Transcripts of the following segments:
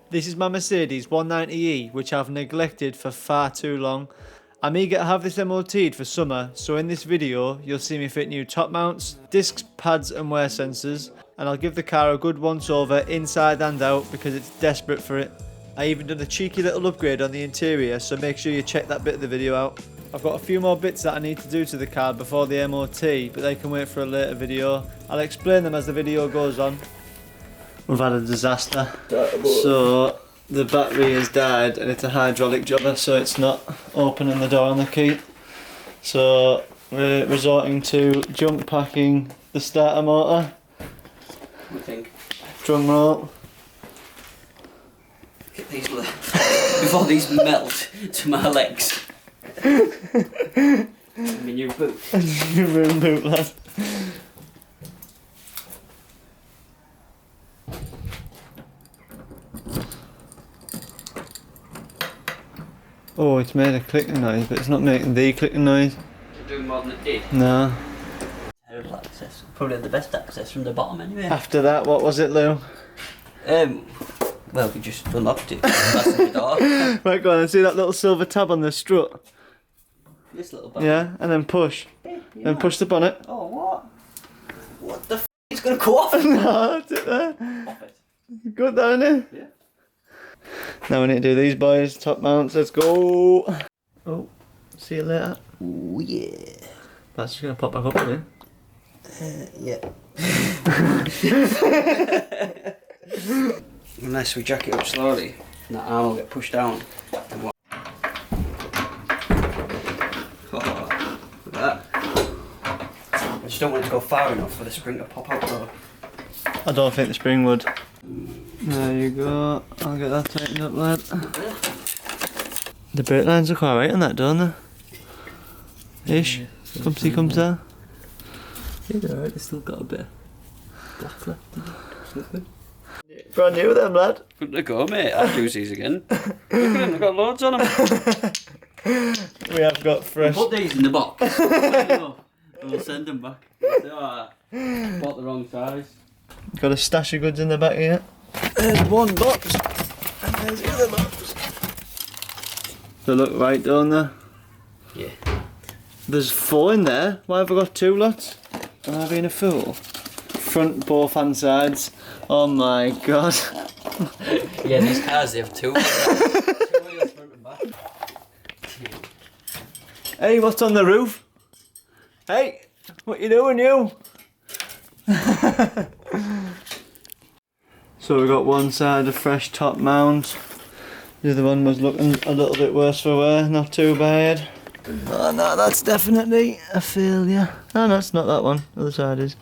This is my Mercedes 190E, which I've neglected for far too long. I'm eager to have this MOT'd for summer, so in this video you'll see me fit new top mounts, discs, pads and wear sensors, and I'll give the car a good once over inside and out because it's desperate for it. I even done a cheeky little upgrade on the interior, so make sure you check that bit of the video out. I've got a few more bits that I need to do to the car before the MOT, but they can wait for a later video. I'll explain them as the video goes on. We've had a disaster. So the battery has died and it's a hydraulic jobber, so it's not opening the door on the key. So we're resorting to junk packing the starter motor. What do you think? Drum roll. Get these before these melt to my legs. I'm in your boot. Your room boot, lad. Oh, it's made a clicking noise, but it's not making the clicking noise. Is it doing more than it did? No. Terrible access. Probably the best access from the bottom anyway. After that, what was it, Lou? Well, we just unlocked it. Passenger door. Right, go on and see that little silver tab on the strut? This little button. Yeah, and then push. Then push the bonnet. Oh, what? What the f***? It's gonna go off! No, that's it there. Off it. Good down there. Yeah. Now we need to do these boys, top mounts, let's go. Oh, see you later. Oh, yeah. That's just gonna pop back up again. Yeah. Unless we jack it up slowly, that arm will get pushed down. And what? Oh, look at that. I just don't want it to go far enough for the spring to pop out though. I don't think the spring would. There you go. I'll get that tightened up, lad. The brake lines are quite right on that, don't they? Ish. Comfy comes there. Yeah, they're alright. They've still got a bit of black left. Brand new them, lad. Good to go, mate. I'll use these again. Look at them. They've got loads on them. We have got fresh. We'll put these in the box. And we'll send them back. Bought the wrong size. Got a stash of goods in the back here. There's one box, and there's the other box. They look right, don't they? Yeah. There's 4 in there. Why have I got 2 lots? Am I being a fool? Front, both hand sides. Oh my god. Yeah, these cars, they have 2 wheels front and back. Hey, what's on the roof? Hey, what you doing, you? So we got one side of fresh top mount. The other one was looking a little bit worse for wear, not too bad. Oh no, that's definitely a failure. Oh no, it's not that one. The other side is.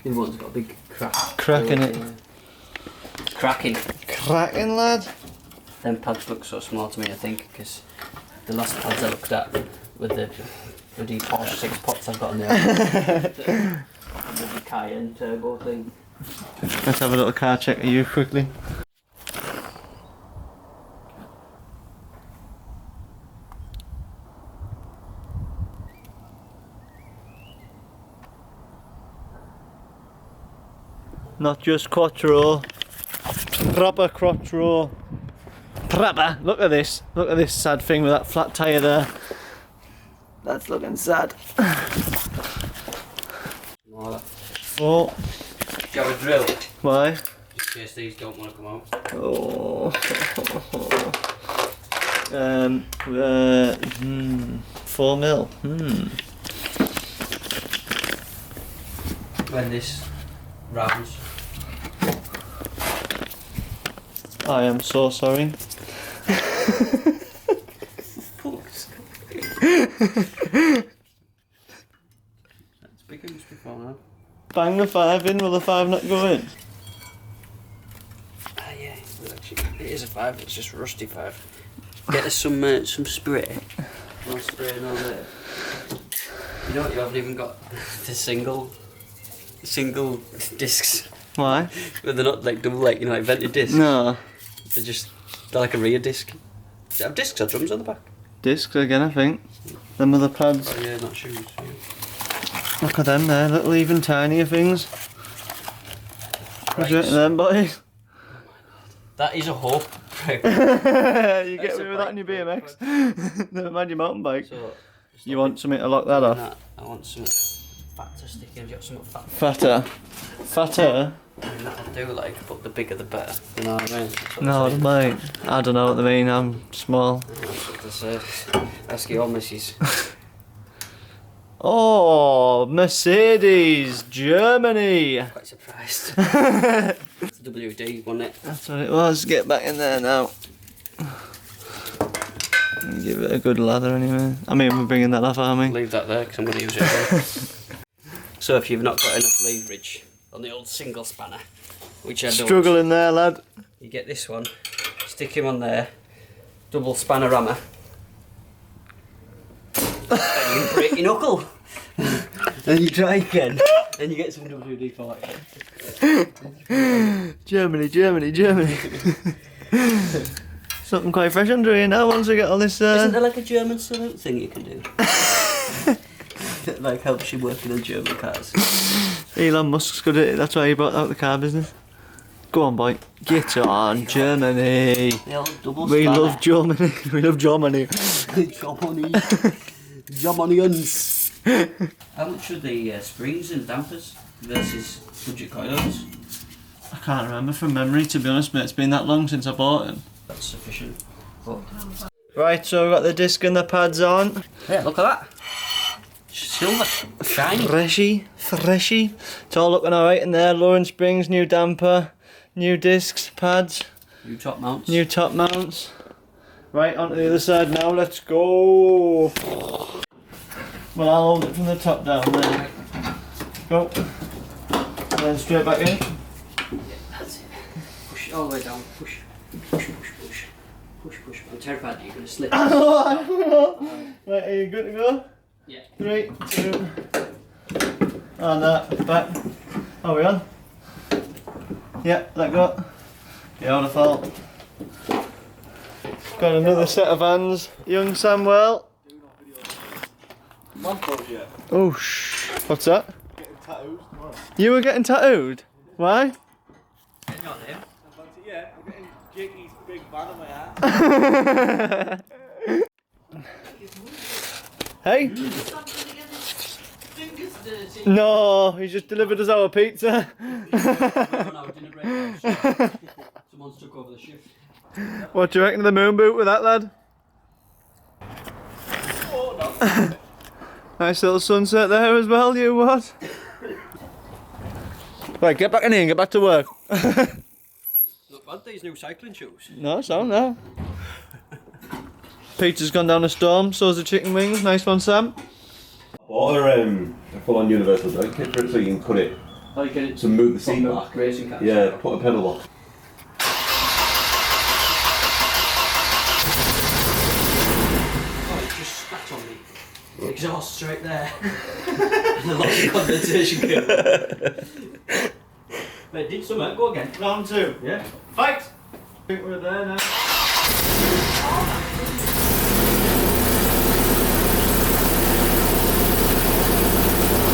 The other one's got a big crack. Crack in it. Cracking. Cracking, lad. Them pads look so small to me, I think, because the last pads I looked at with the bloody Porsche 6 pots I've got on there. The Cayenne turbo thing. Let's have a little car check of you quickly. Not just quattro, proper quattro. Proper. Look at this. Look at this sad thing with that flat tyre there. That's looking sad. Oh. Do you have a drill? Why? Just in case these don't want to come out. Oh. 4 mil. When this rounds. I am so sorry. That's bigger than before now. Bang the 5 in, will the 5 not go in? Ah yeah, well, actually, it is a 5, it's just rusty 5. Get us some spray. No spray, no there. You know what, you haven't even got the single discs. Why? But they're not like double, like, you know, like vented discs. No. They're like a rear disc. Do you have discs or drums on the back? Discs again, I think. Them other pads. Oh yeah, not shoes. Yeah. Look at them there, little even tinier things. What do you reckon of them, boys? That is a hope. You get me with that in your BMX. Never mind your mountain bike. So, You want something to lock that off? I want something fat to stick in. Do you got something fat? Fatter. Fatter? I mean, that'll do, like, but the bigger the better. You know what I mean? No, mate. I don't know what they mean. I'm small. That's what they say. Ask your missus. Oh, Mercedes, Germany. Quite surprised. It's WD, wasn't it? That's what it was. Get back in there now. Give it a good lather anyway. I mean, we're bringing that off, aren't we? Leave that there because I'm going to use it again. So if you've not got enough leverage on the old single spanner, which I don't, Struggling there, lad. you get this one, stick him on there, double spanner hammer, and you break your knuckle. Then you try again, and you get some WD-40. Germany, Germany, Germany. Something quite fresh under here now once we get all this. Isn't there like a German salute thing you can do? That like helps you working on German cars. Elon Musk's good at it, that's why he bought out the car business. Go on, boy. Get on, Germany. The old double We spanner. love Germany. We love Germany. Germany. Germanians. How much are the springs and dampers versus budget coils? I can't remember from memory, to be honest, mate. It's been that long since I bought them. That's sufficient. But Right, so we've got the disc and the pads on. yeah, look at that. Silver. Shiny. Freshy. It's all looking alright in there. Lowering springs, new damper, new discs, pads, New top mounts. new top mounts. Right, onto the other side now, let's go. Well, I'll hold it from the top down there. Go. And then straight back in. Yeah, that's it. Push it all the way down. Push. Push, push, push. Push, push. I'm terrified that you're going to slip. Right, are you good to go? Yeah. 3, 2. And that, back. Are we on? Yeah, let go. Beautiful. Got another set of hands. Young Samuel. Oh, what's that? Getting tattoos tomorrow. You were getting tattooed? Why? Yeah, I'm getting Jakey's big van on my ass. Hey? No, he just delivered us our pizza. Someone's took over the shift. What do you reckon of the moon boot with that, lad? Nice little sunset there as well, you what? Right, get back in here and get back to work. Not bad, these new cycling shoes. No, so no. Peter's gone down a storm, so's the chicken wings. Nice one, Sam. Or a full-on universal joint kit for it, so you can cut it Oh, you get it to move the seat like back. racing cars. Yeah, put a pedal on. Oh, it just spat on me. Exhaust straight there. And I lost the condensation cable. But it did something. Go again. Round 2. Yeah. Fight! I think we're there now.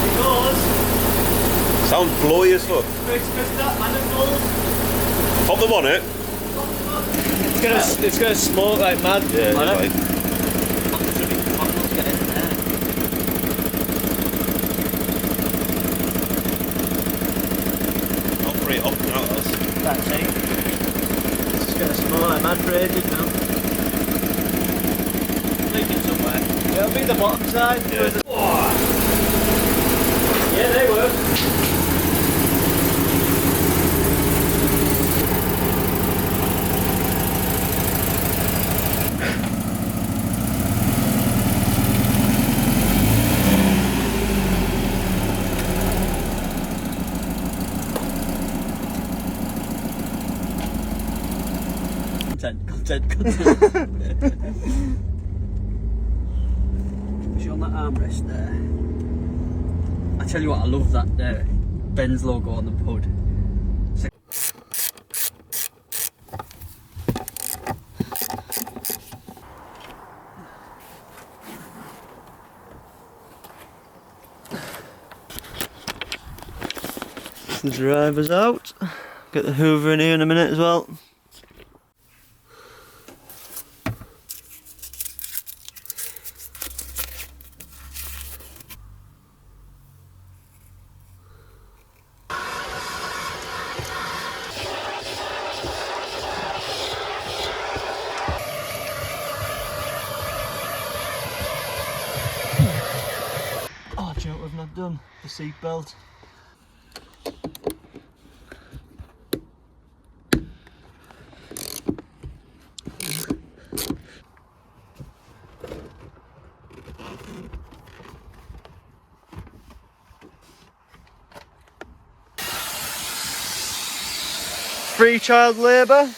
It goes. Sounds blowy as fuck. Fix that manifold. Pop them on it. It's gonna smoke like mad. Yeah, Right. right. Get in there. Not free it off now, us. That's it. It's just gonna smoke like mad for ages now. Leaking somewhere. It'll be the bottom side. Yeah. Yeah, they work. Content. Was you on that armrest there? I tell you what, I love that Benz logo on the hood. The driver's out. Get the Hoover in here in a minute as well. done, the seat belt. Free child labour.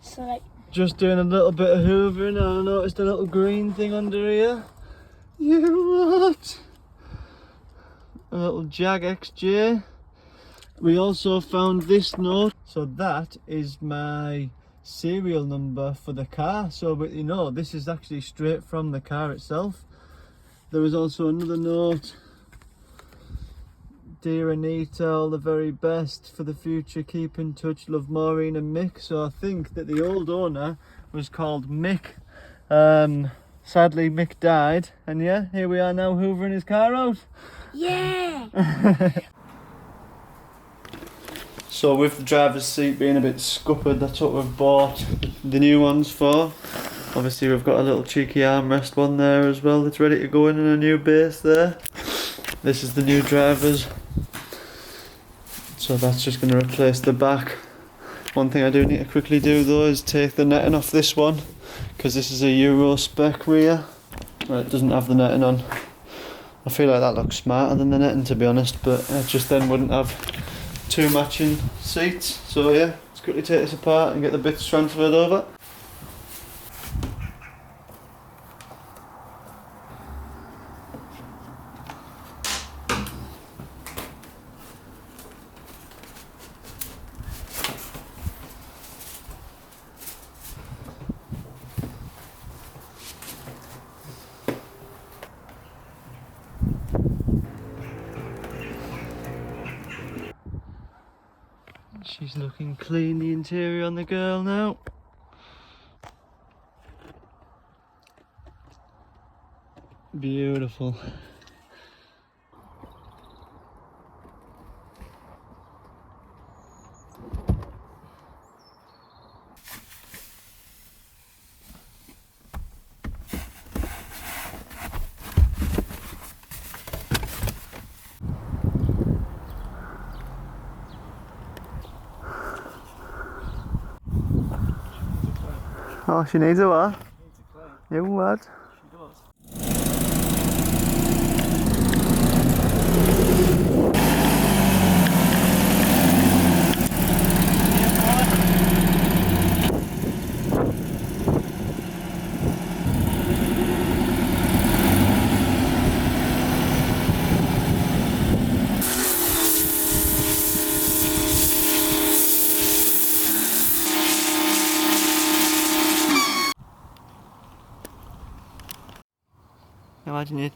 So like, Just doing a little bit of hoovering, and I noticed a little green thing under here. You what? A little Jag XJ. We also found this note, so that is my serial number for the car. So, but you know, this is actually straight from the car itself. There was also another note. Dear Anita, all the very best for the future. Keep in touch. Love, Maureen and Mick. So I think that the old owner was called Mick. Sadly, Mick died, and yeah, here we are now hoovering his car out. yeah. So with the driver's seat being a bit scuppered, that's what we've bought the new ones for. Obviously we've got a little cheeky armrest one there as well that's ready to go in a new base there. This is the new driver's. So that's just going to replace the back. One thing I do need to quickly do though is take the netting off this one, because this is a Euro spec rear. Well, it doesn't have the netting on. I feel like that looks smarter than the netting, to be honest, but it just then wouldn't have two matching seats. So yeah, let's quickly take this apart and get the bits transferred over. She's looking clean, the interior on the girl now. Beautiful. Oh, she needs a what? You what? She does. Imagine you